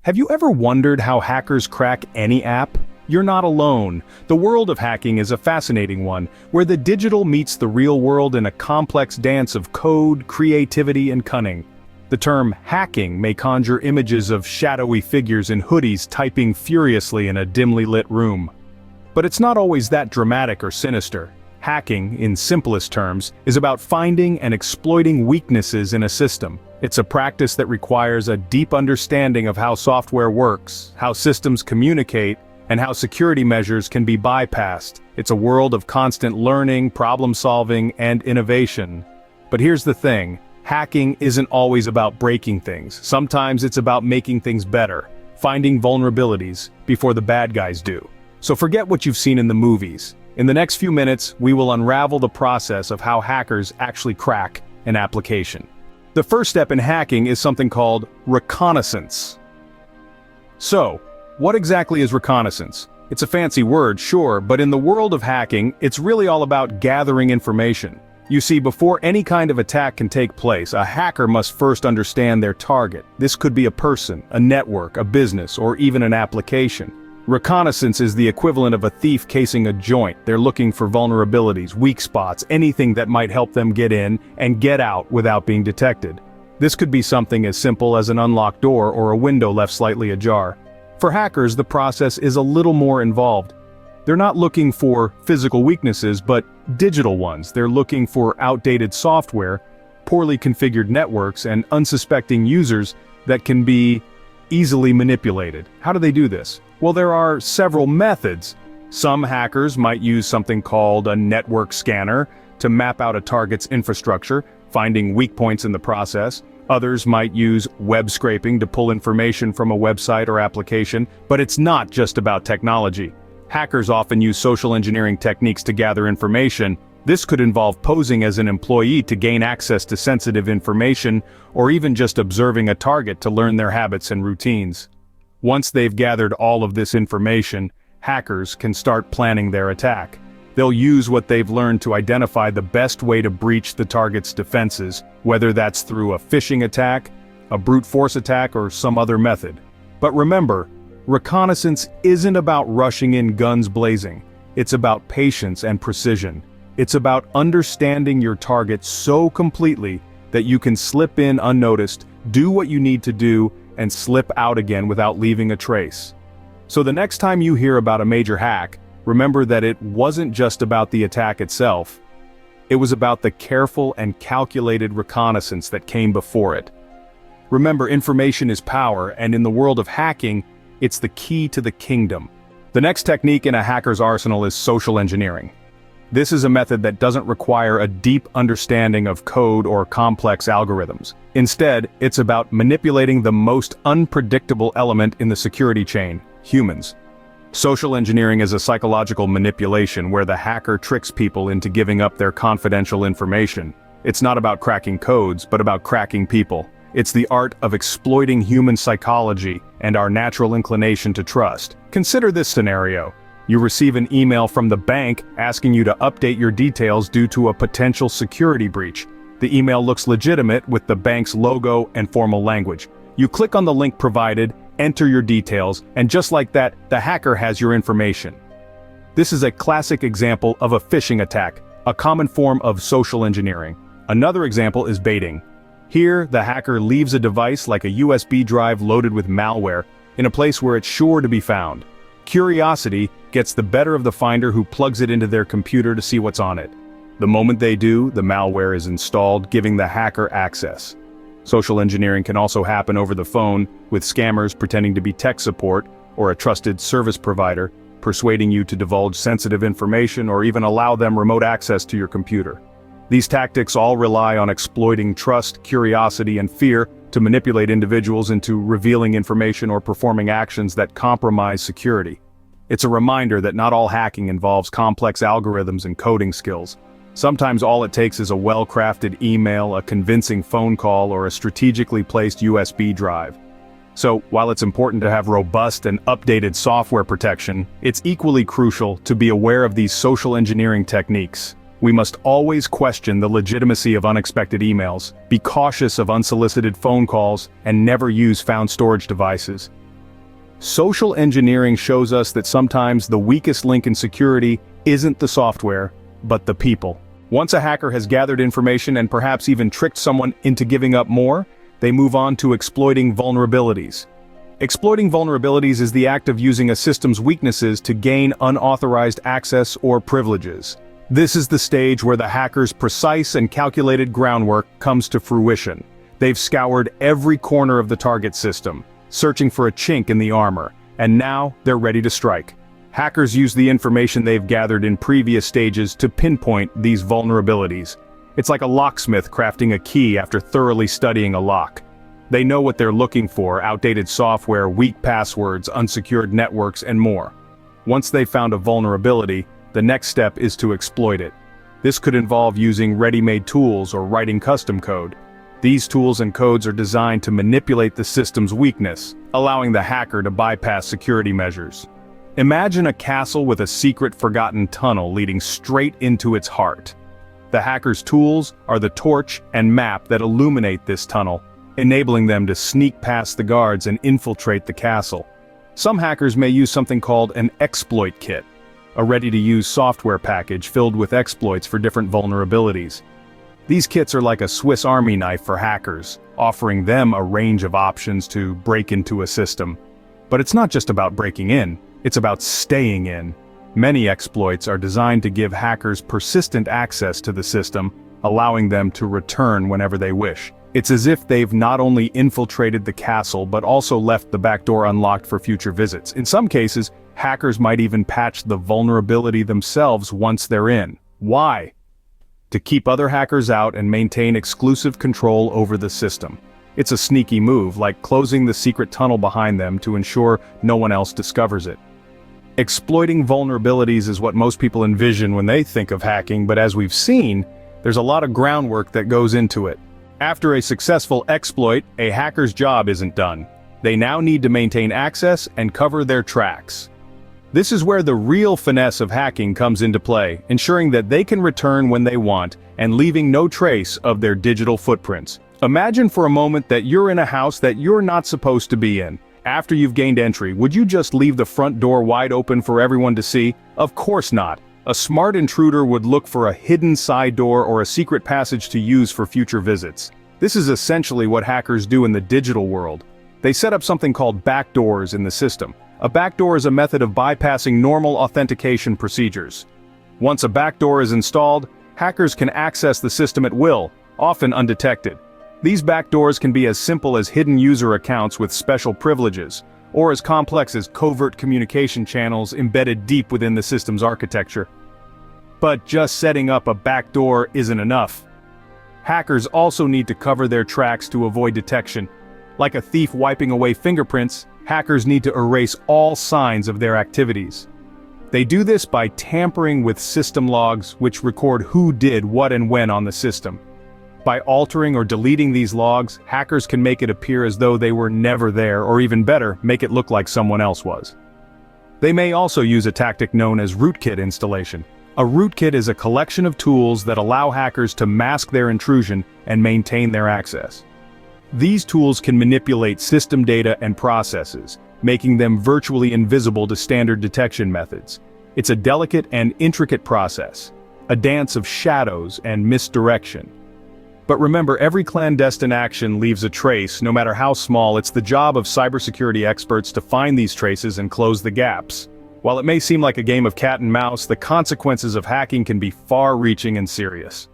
Have you ever wondered how hackers crack any app? You're not alone. The world of hacking is a fascinating one, where the digital meets the real world in a complex dance of code, creativity, and cunning. The term hacking may conjure images of shadowy figures in hoodies typing furiously in a dimly lit room. But it's not always that dramatic or sinister. Hacking, in simplest terms, is about finding and exploiting weaknesses in a system. It's a practice that requires a deep understanding of how software works, how systems communicate, and how security measures can be bypassed. It's a world of constant learning, problem-solving, and innovation. But here's the thing, hacking isn't always about breaking things. Sometimes it's about making things better, finding vulnerabilities before the bad guys do. So forget what you've seen in the movies. In the next few minutes, we will unravel the process of how hackers actually crack an application. The first step in hacking is something called reconnaissance. So, what exactly is reconnaissance? It's a fancy word, sure, but in the world of hacking, it's really all about gathering information. You see, before any kind of attack can take place, a hacker must first understand their target. This could be a person, a network, a business, or even an application. Reconnaissance is the equivalent of a thief casing a joint. They're looking for vulnerabilities, weak spots, anything that might help them get in and get out without being detected. This could be something as simple as an unlocked door or a window left slightly ajar. For hackers, the process is a little more involved. They're not looking for physical weaknesses, but digital ones. They're looking for outdated software, poorly configured networks, and unsuspecting users that can be easily manipulated. How do they do this? Well, there are several methods. Some hackers might use something called a network scanner to map out a target's infrastructure, finding weak points in the process. Others might use web scraping to pull information from a website or application, but it's not just about technology. Hackers often use social engineering techniques to gather information. This could involve posing as an employee to gain access to sensitive information, or even just observing a target to learn their habits and routines. Once they've gathered all of this information, hackers can start planning their attack. They'll use what they've learned to identify the best way to breach the target's defenses, whether that's through a phishing attack, a brute force attack, or some other method. But remember, reconnaissance isn't about rushing in guns blazing. It's about patience and precision. It's about understanding your target so completely that you can slip in unnoticed, do what you need to do, and slip out again without leaving a trace. So the next time you hear about a major hack, remember that it wasn't just about the attack itself. It was about the careful and calculated reconnaissance that came before it. Remember, information is power, and in the world of hacking, it's the key to the kingdom. The next technique in a hacker's arsenal is social engineering. This is a method that doesn't require a deep understanding of code or complex algorithms. Instead, it's about manipulating the most unpredictable element in the security chain, humans. Social engineering is a psychological manipulation where the hacker tricks people into giving up their confidential information. It's not about cracking codes, but about cracking people. It's the art of exploiting human psychology and our natural inclination to trust. Consider this scenario. You receive an email from the bank asking you to update your details due to a potential security breach. The email looks legitimate with the bank's logo and formal language. You click on the link provided, enter your details, and just like that, the hacker has your information. This is a classic example of a phishing attack, a common form of social engineering. Another example is baiting. Here, the hacker leaves a device like a USB drive loaded with malware in a place where it's sure to be found. Curiosity gets the better of the finder who plugs it into their computer to see what's on it. The moment they do, the malware is installed, giving the hacker access. Social engineering can also happen over the phone, with scammers pretending to be tech support or a trusted service provider, persuading you to divulge sensitive information or even allow them remote access to your computer. These tactics all rely on exploiting trust, curiosity, and fear to manipulate individuals into revealing information or performing actions that compromise security. It's a reminder that not all hacking involves complex algorithms and coding skills. Sometimes all it takes is a well-crafted email, a convincing phone call, or a strategically placed USB drive. So, while it's important to have robust and updated software protection, it's equally crucial to be aware of these social engineering techniques. We must always question the legitimacy of unexpected emails, be cautious of unsolicited phone calls, and never use found storage devices. Social engineering shows us that sometimes the weakest link in security isn't the software, but the people. Once a hacker has gathered information and perhaps even tricked someone into giving up more, they move on to exploiting vulnerabilities. Exploiting vulnerabilities is the act of using a system's weaknesses to gain unauthorized access or privileges. This is the stage where the hacker's precise and calculated groundwork comes to fruition. They've scoured every corner of the target system, searching for a chink in the armor, and now they're ready to strike. Hackers use the information they've gathered in previous stages to pinpoint these vulnerabilities. It's like a locksmith crafting a key after thoroughly studying a lock. They know what they're looking for: outdated software, weak passwords, unsecured networks, and more. Once they've found a vulnerability, the next step is to exploit it. This could involve using ready-made tools or writing custom code. These tools and codes are designed to manipulate the system's weakness, allowing the hacker to bypass security measures. Imagine a castle with a secret forgotten tunnel leading straight into its heart. The hacker's tools are the torch and map that illuminate this tunnel, enabling them to sneak past the guards and infiltrate the castle. Some hackers may use something called an exploit kit, a ready-to-use software package filled with exploits for different vulnerabilities. These kits are like a Swiss Army knife for hackers, offering them a range of options to break into a system. But it's not just about breaking in, it's about staying in. Many exploits are designed to give hackers persistent access to the system, allowing them to return whenever they wish. It's as if they've not only infiltrated the castle but also left the back door unlocked for future visits. In some cases, hackers might even patch the vulnerability themselves once they're in. Why? To keep other hackers out and maintain exclusive control over the system. It's a sneaky move, like closing the secret tunnel behind them to ensure no one else discovers it. Exploiting vulnerabilities is what most people envision when they think of hacking, but as we've seen, there's a lot of groundwork that goes into it. After a successful exploit, a hacker's job isn't done. They now need to maintain access and cover their tracks. This is where the real finesse of hacking comes into play, ensuring that they can return when they want and leaving no trace of their digital footprints. Imagine for a moment that you're in a house that you're not supposed to be in. After you've gained entry, would you just leave the front door wide open for everyone to see? Of course not. A smart intruder would look for a hidden side door or a secret passage to use for future visits. This is essentially what hackers do in the digital world. They set up something called backdoors in the system. A backdoor is a method of bypassing normal authentication procedures. Once a backdoor is installed, hackers can access the system at will, often undetected. These backdoors can be as simple as hidden user accounts with special privileges, or as complex as covert communication channels embedded deep within the system's architecture. But just setting up a backdoor isn't enough. Hackers also need to cover their tracks to avoid detection. Like a thief wiping away fingerprints, hackers need to erase all signs of their activities. They do this by tampering with system logs, which record who did what and when on the system. By altering or deleting these logs, hackers can make it appear as though they were never there, or even better, make it look like someone else was. They may also use a tactic known as rootkit installation. A rootkit is a collection of tools that allow hackers to mask their intrusion and maintain their access. These tools can manipulate system data and processes, making them virtually invisible to standard detection methods. It's a delicate and intricate process, a dance of shadows and misdirection. But remember, every clandestine action leaves a trace, no matter how small. It's the job of cybersecurity experts to find these traces and close the gaps. While it may seem like a game of cat and mouse, the consequences of hacking can be far-reaching and serious.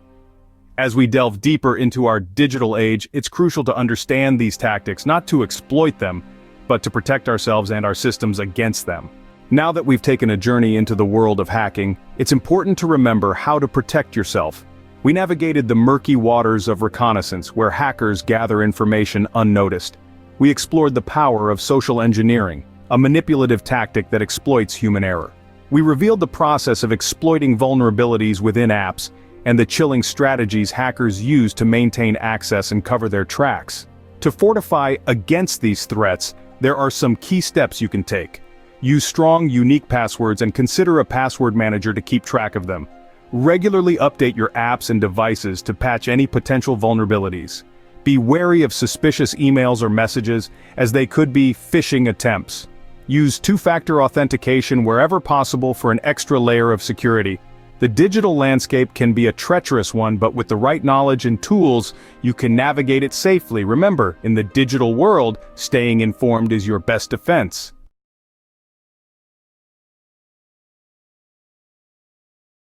As we delve deeper into our digital age, it's crucial to understand these tactics, not to exploit them, but to protect ourselves and our systems against them. Now that we've taken a journey into the world of hacking, it's important to remember how to protect yourself. We navigated the murky waters of reconnaissance, where hackers gather information unnoticed. We explored the power of social engineering, a manipulative tactic that exploits human error. We revealed the process of exploiting vulnerabilities within apps, and the chilling strategies hackers use to maintain access and cover their tracks. To fortify against these threats, there are some key steps you can take. Use strong, unique passwords and consider a password manager to keep track of them. Regularly update your apps and devices to patch any potential vulnerabilities. Be wary of suspicious emails or messages, as they could be phishing attempts. Use two-factor authentication wherever possible for an extra layer of security. The digital landscape can be a treacherous one, but with the right knowledge and tools, you can navigate it safely. Remember, in the digital world, staying informed is your best defense.